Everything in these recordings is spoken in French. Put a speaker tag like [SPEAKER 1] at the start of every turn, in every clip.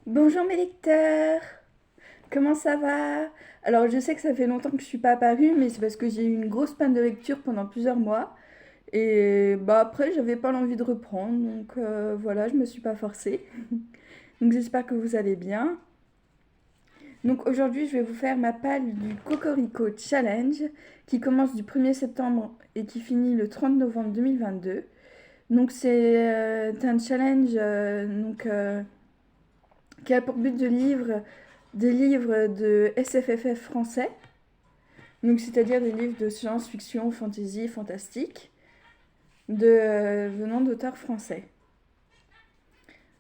[SPEAKER 1] Bonjour mes lecteurs, comment ça va? Alors je sais que ça fait longtemps que je suis pas apparue, mais c'est parce que j'ai eu une grosse panne de lecture pendant plusieurs mois. Et bah après j'avais pas l'envie de reprendre, donc voilà, je me suis pas forcée. Donc j'espère que vous allez bien. Donc aujourd'hui je vais vous faire ma palle du Cocorico Challenge qui commence du 1er septembre et qui finit le 30 novembre 2022. Donc c'est un challenge qui a pour but des livres de SFFF français, donc c'est-à-dire des livres de science-fiction, fantasy, fantastique, venant d'auteurs français.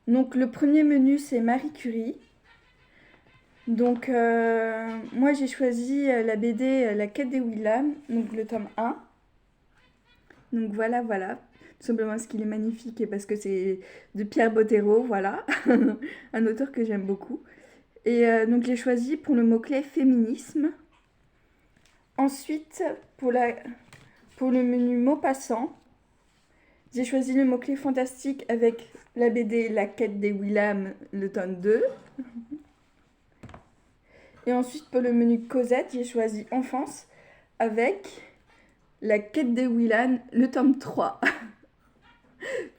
[SPEAKER 1] Donc le premier menu c'est Marie Curie. Moi j'ai choisi la BD La quête des Willam, donc le tome 1. Donc voilà, tout simplement parce qu'il est magnifique et parce que c'est de Pierre Bottero, voilà, un auteur que j'aime beaucoup. Et donc j'ai choisi pour le mot-clé féminisme. Ensuite, pour le menu Maupassant, j'ai choisi le mot-clé fantastique avec la BD La quête des Willam, le tome 2. Et ensuite, pour le menu Cosette, j'ai choisi enfance avec La quête des Willam, le tome 3.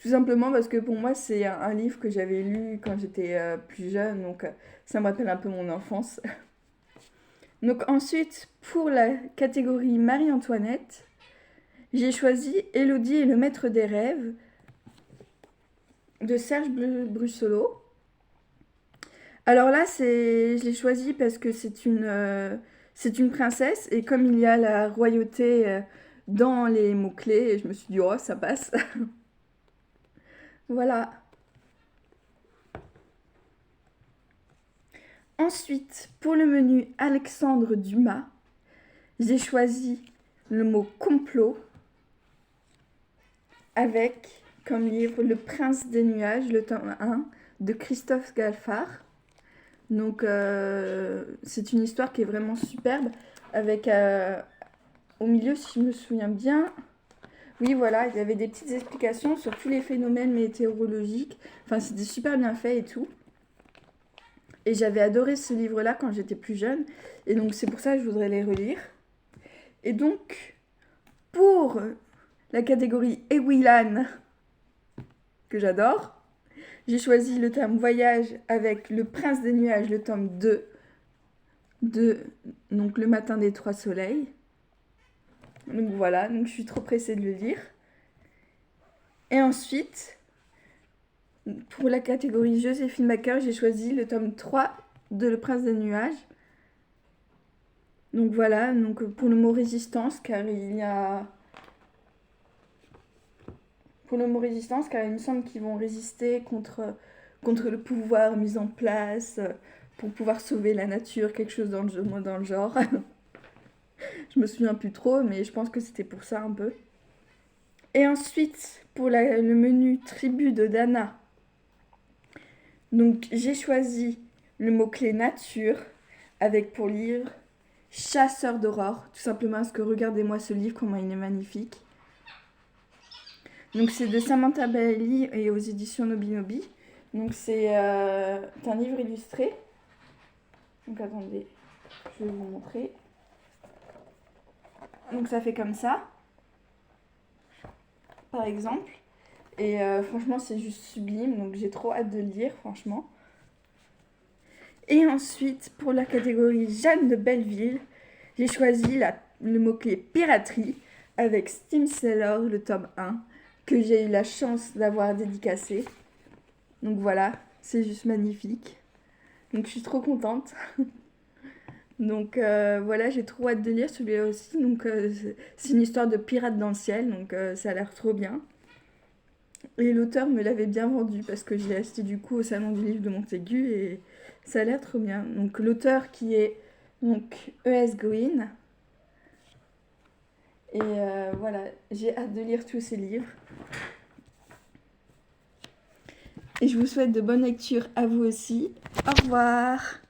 [SPEAKER 1] Tout simplement parce que pour moi, c'est un livre que j'avais lu quand j'étais plus jeune, donc ça me rappelle un peu mon enfance. Donc ensuite, pour la catégorie Marie-Antoinette, j'ai choisi Élodie et le maître des rêves de Serge Brussolo. Alors là, je l'ai choisi parce que c'est une princesse et comme il y a la royauté dans les mots-clés, je me suis dit, oh, ça passe. Voilà. Ensuite, pour le menu Alexandre Dumas, j'ai choisi le mot complot avec comme livre Le Prince des Nuages, le tome 1 de Christophe Galfard. Donc c'est une histoire qui est vraiment superbe avec au milieu, si je me souviens bien, oui voilà, il y avait des petites explications sur tous les phénomènes météorologiques. Enfin c'était super bien fait et tout. Et j'avais adoré ce livre-là quand j'étais plus jeune. Et donc c'est pour ça que je voudrais les relire. Et donc pour la catégorie Ewilan, que j'adore, j'ai choisi le thème voyage avec Le Prince des Nuages, le tome 2 de donc Le Matin des Trois Soleils. Donc voilà, donc je suis trop pressée de le lire. Et ensuite, pour la catégorie Joséphine Baker, j'ai choisi le tome 3 de Le Prince des Nuages. Donc voilà, donc pour le mot résistance, car il y a... Pour le mot résistance, car il me semble qu'ils vont résister contre le pouvoir mis en place pour pouvoir sauver la nature, quelque chose dans le genre. Je me souviens plus trop, mais je pense que c'était pour ça un peu. Et ensuite, pour le menu tribu de Dana, donc j'ai choisi le mot-clé nature avec pour livre Chasseur d'aurore, tout simplement parce que regardez-moi ce livre, comment il est magnifique. Donc c'est de Samantha Bailey et aux éditions Nobinobi. Donc c'est un livre illustré. Donc attendez, je vais vous montrer. Donc ça fait comme ça, par exemple. Et franchement c'est juste sublime, donc j'ai trop hâte de le lire, franchement. Et ensuite, pour la catégorie Jeanne de Belleville, j'ai choisi le mot-clé piraterie avec Steam Sailor, le tome 1, que j'ai eu la chance d'avoir dédicacé. Donc voilà, c'est juste magnifique. Donc je suis trop contente. Donc voilà, j'ai trop hâte de lire celui-là aussi. Donc c'est une histoire de pirate dans le ciel, donc ça a l'air trop bien. Et l'auteur me l'avait bien vendu parce que je l'ai acheté du coup au salon du livre de Montaigu et ça a l'air trop bien. Donc l'auteur qui est donc E.S. Green. Et voilà, j'ai hâte de lire tous ces livres. Et je vous souhaite de bonnes lectures à vous aussi. Au revoir.